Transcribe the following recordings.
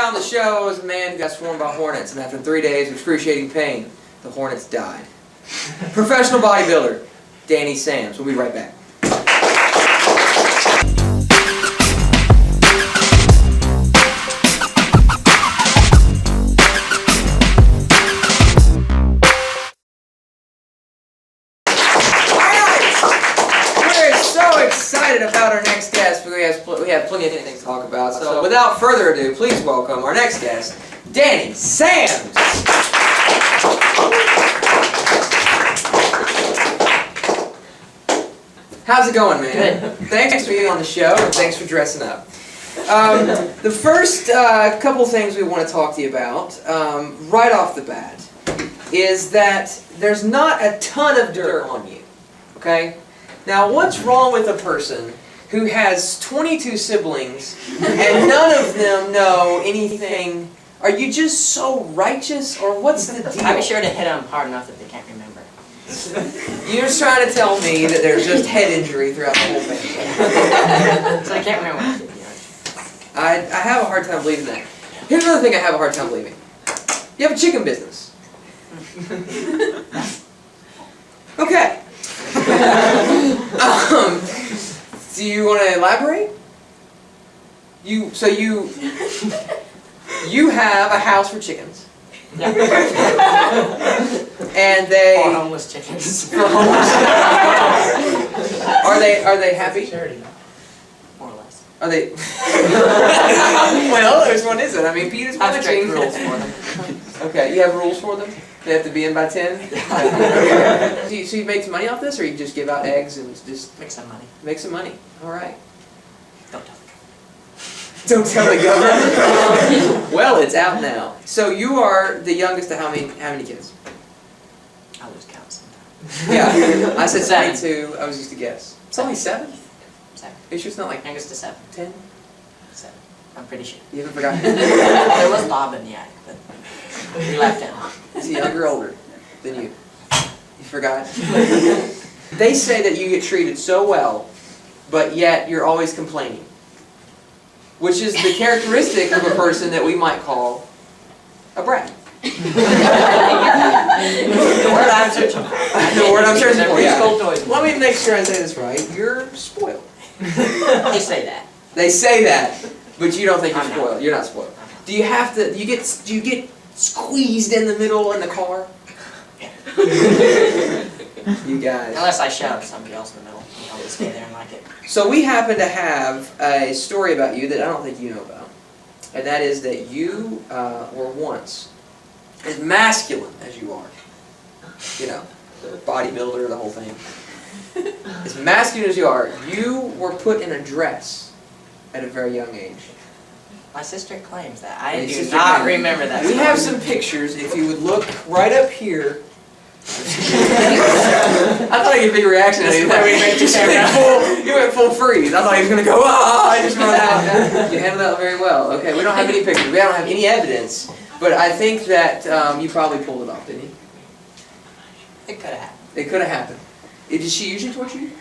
on the show is a man who got swarmed by hornets, and after 3 days of excruciating pain, the hornets died. Professional bodybuilder, Danny Sams. We'll be right back. Excited about our next guest. We have plenty of things to talk about. So without further ado, please welcome our next guest, Danny Sams. How's it going, man? Good. Thanks for being on the show, and thanks for dressing up. The first couple things we want to talk to you about, right off the bat, is that there's not a ton of dirt on you, okay? Now, what's wrong with a person who has 22 siblings and none of them know anything? Are you just so righteous, or what's the deal? I'll be sure to hit them hard enough that they can't remember. You're just trying to tell me that there's just head injury throughout the whole family. So I can't remember what I did. I have a hard time believing that. Here's another thing I have a hard time believing. You have a chicken business. Okay. Do you want to elaborate? You have a house for chickens. Yeah. And they For homeless chickens. For homeless. Are they happy? More or less. Are they? Well, there's one isn't. I mean, Pete is I have strict watching. rules for them. Okay, you have rules for them? They have to be in by 10? Okay. So you make some money off this, or you just give out eggs and just... Make some money. Make some money. All right. Don't tell the government. Don't tell the government? Well, it's out now. So you are the youngest of how many kids? I lose count sometimes. Yeah, I said 7. 22. I was used to guess. It's only 7? 7. Are you sure it's not like Youngest to 7. 10? 7. I'm pretty sure. You haven't forgotten? There was Bob in the attic, but we left him. Is he younger or older than you? You forgot? They say that you get treated so well, but yet you're always complaining. Which is the characteristic of a person that we might call a brat. The word I'm searching for. The word I'm searching for, yeah. Toys. Let me make sure I say this right. You're spoiled. They say that. They say that, but you don't think you're I'm not. spoiled. You're not spoiled. Do you have to? Do you get squeezed in the middle in the car? You guys. Unless I shove somebody else in the middle. I'll just stay there and like it. So we happen to have a story about you that I don't think you know about. And that is that you were once, as masculine as you are, you know, bodybuilder, the whole thing. As masculine as you are, you were put in a dress at a very young age. My sister claims that. I Your do sister not claims- remember that. We have some pictures. If you would look right up here. I thought I'd get a big reaction. This is where we make the camera. You went full freeze. I thought he was going to go, ah, I just run out. You handled that very well. Okay, we don't have any pictures. We don't have any evidence. But I think that you probably pulled it off, didn't you? It could have happened. It could have happened. Did she usually torture you?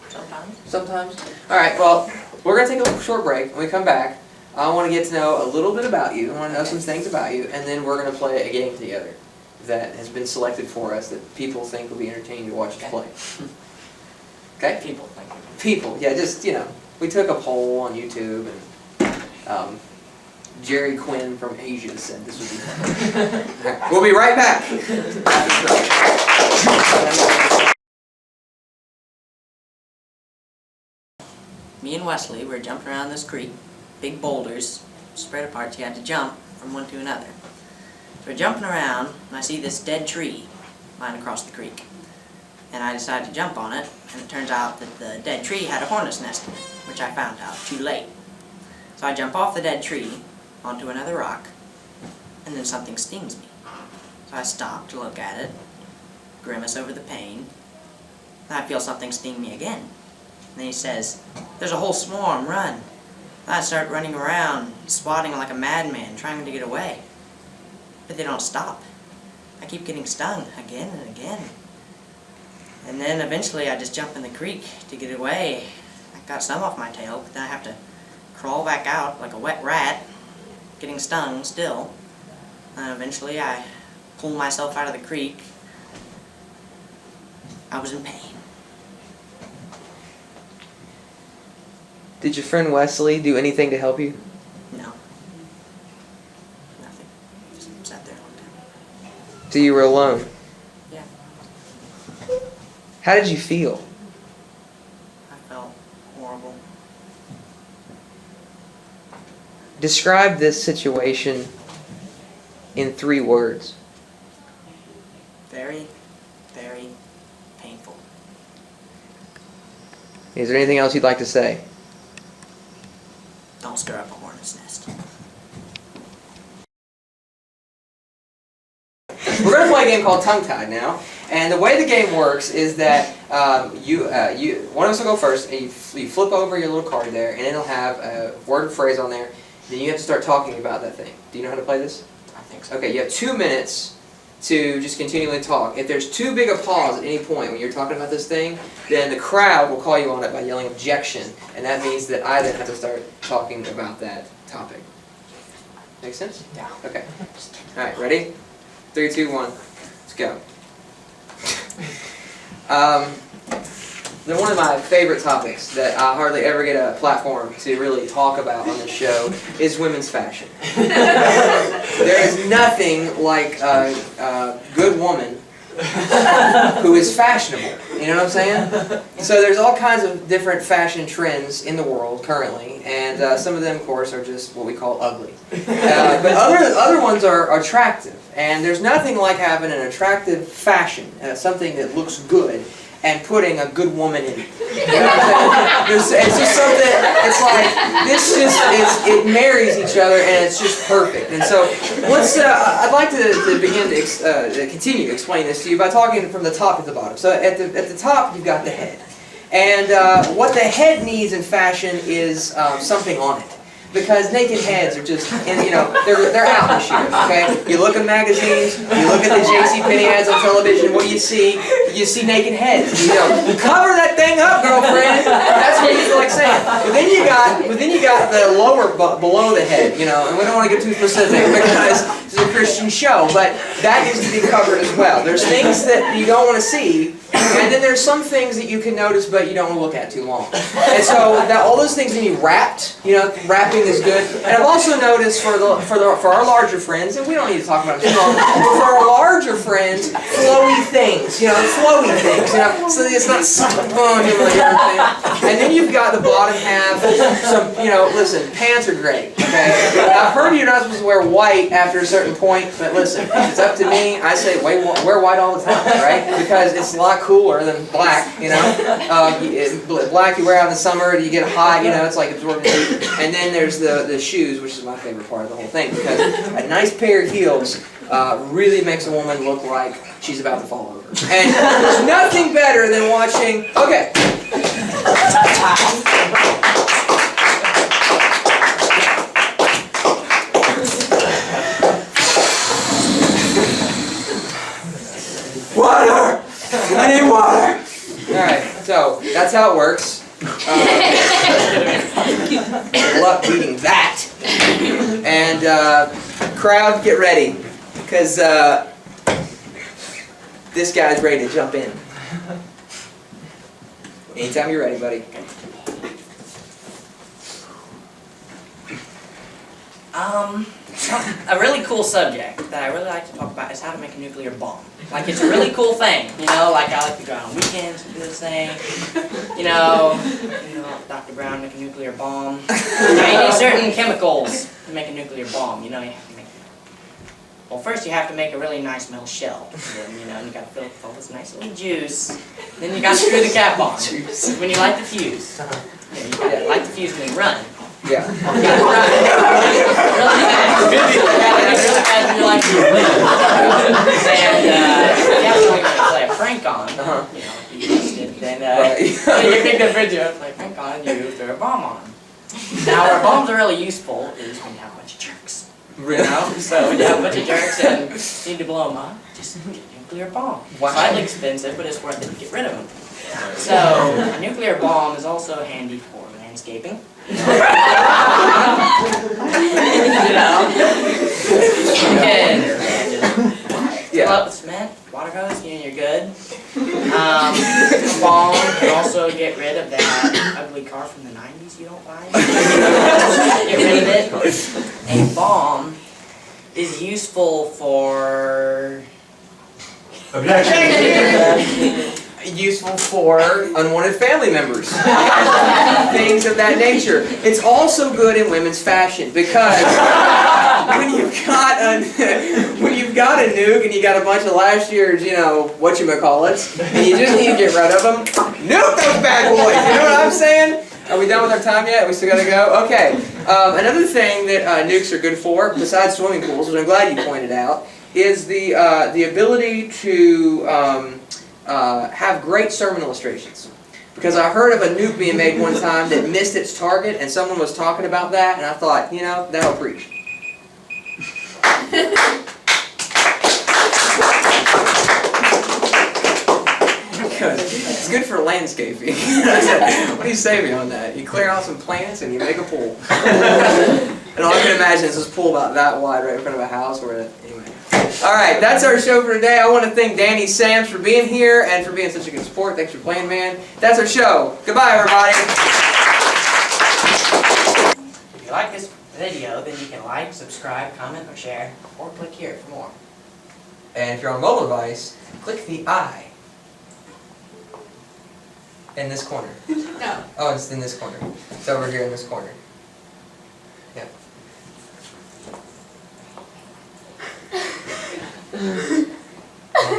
Sometimes. Sometimes. All right, well, we're going to take a short break. When we come back, I want to get to know a little bit about you. I want to know some things about you. And then we're going to play a game together that has been selected for us that people think will be entertaining to watch us play. Okay? People think. People, yeah, just, you know, we took a poll on YouTube and Jerry Quinn from Asia said this would be fun. Right, we'll be right back. Me and Wesley were jumping around this creek, big boulders spread apart, so you had to jump from one to another. So we're jumping around, and I see this dead tree lying across the creek. And I decided to jump on it, and it turns out that the dead tree had a hornet's nest in it, which I found out too late. So I jump off the dead tree onto another rock, and then something stings me. So I stop to look at it, grimace over the pain, and I feel something sting me again. And then he says, "There's a whole swarm, run." And I start running around, swatting like a madman, trying to get away. But they don't stop. I keep getting stung again and again. And then eventually I just jump in the creek to get away. I got some off my tail, but then I have to crawl back out like a wet rat getting stung still. And eventually I pulled myself out of the creek. I was in pain. Did your friend Wesley do anything to help you? No. Nothing. Just sat there and looked at me. So you were alone? Yeah. How did you feel? I felt horrible. Describe this situation in 3 words. Very, very painful. Is there anything else you'd like to say? Don't stir up a hornet's nest. We're going to play a game called Tongue Tied now, and the way the game works is that one of us will go first, and you flip over your little card there, and it'll have a word or phrase on there. Then you have to start talking about that thing. Do you know how to play this? I think so. Okay, you have 2 minutes to just continually talk. If there's too big a pause at any point when you're talking about this thing, then the crowd will call you on it by yelling objection, and that means that I then have to start talking about that topic. Make sense? Yeah. Okay. Alright, ready? 3, 2, 1, let's go. One of my favorite topics that I hardly ever get a platform to really talk about on this show is women's fashion. There is nothing like a good woman who is fashionable. You know what I'm saying? So there's all kinds of different fashion trends in the world currently, and some of them, of course, are just what we call ugly. But other ones are attractive, and there's nothing like having an attractive fashion, something that looks good, and putting a good woman in it. You know what I'm saying? It's just something, it's like, it marries each other and it's just perfect. And so, I'd like to begin to continue to explain this to you by talking from the top to the bottom. So at the top, you've got the head. And what the head needs in fashion is something on it. Because naked heads are just, they're out this year, okay? You look at magazines, you look at the JCPenney ads on television, what do you see? You see naked heads. Cover that thing up, girlfriend! That's what you feel like saying. But then you got the lower, below the head, and we don't want to get too specific because it's a Christian show, but that needs to be covered as well. There's things that you don't want to see, and then there's some things that you can notice, but you don't want to look at too long. And so all those things need to be wrapped. Wrapping is good. And I've also noticed for our larger friends, and we don't need to talk about it too long, but for our larger friends, flowy things. Flowy things. So it's not stuck on you like everything. And then you've got the bottom half. Listen, pants are great. Okay. I've heard you're not supposed to wear white after a certain point, but listen, if it's up to me, I say wear white all the time, right? Because it's a lot cooler than black. Black you wear out in the summer, you get hot. It's like absorbing heat. And then there's the shoes, which is my favorite part of the whole thing, because a nice pair of heels really makes a woman look like she's about to fall over. And there's nothing better than watching. Okay. Water! I need water! Alright, so that's how it works. Good luck beating that. And crowd, get ready, because this guy's ready to jump in. Anytime you're ready, buddy. A really cool subject that I really like to talk about is how to make a nuclear bomb. Like, it's a really cool thing, like I like to go out on weekends and do this thing, Dr. Brown make a nuclear bomb. You need certain chemicals to make a nuclear bomb, you have to make. Well, first you have to make a really nice metal shell, and then, you got to fill it with all this nice little juice. Then you got to screw the cap on. When you light the fuse, you got to light the fuse and then run. Yeah. Really fast when you like to and if you have someone to play a prank on, you missed it, then you pick the fridge up, play a prank on, and you throw a bomb on them. Now, where bombs are really useful is when you have a bunch of jerks. Really? So when you have a bunch of jerks and you need to blow them up, just get a nuclear bomb. Wow. Slightly expensive, but it's worth it to get rid of them. So a nuclear bomb is also handy for landscaping. Fill up with cement, water hose, you're good. Balm can also get rid of that ugly car from the 90s you don't like. Get rid of it. A balm is useful for... Useful for unwanted family members. Things of that nature. It's also good in women's fashion because when you've got a nuke and you got a bunch of last year's, whatchamacallits, and you just need to get rid of them, nuke those bad boys! You know what I'm saying? Are we done with our time yet? We still gotta go? Okay. Another thing that nukes are good for, besides swimming pools, which I'm glad you pointed out, is the ability to have great sermon illustrations. Because I heard of a nuke being made one time that missed its target, and someone was talking about that, and I thought, that'll preach. Good. It's good for landscaping. What do you say me on that? You clear out some plants and you make a pool. And all I can imagine is this pool about that wide right in front of a house anyway. Alright, that's our show for today. I want to thank Danny Sams for being here and for being such a good support. Thanks for playing, man. That's our show. Goodbye, everybody. If you like this video, then you can like, subscribe, comment, or share, or click here for more. And if you're on a mobile device, click the I in this corner. No. Oh, it's in this corner. It's over here in this corner. Yeah. The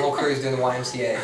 whole crew's doing the YMCA.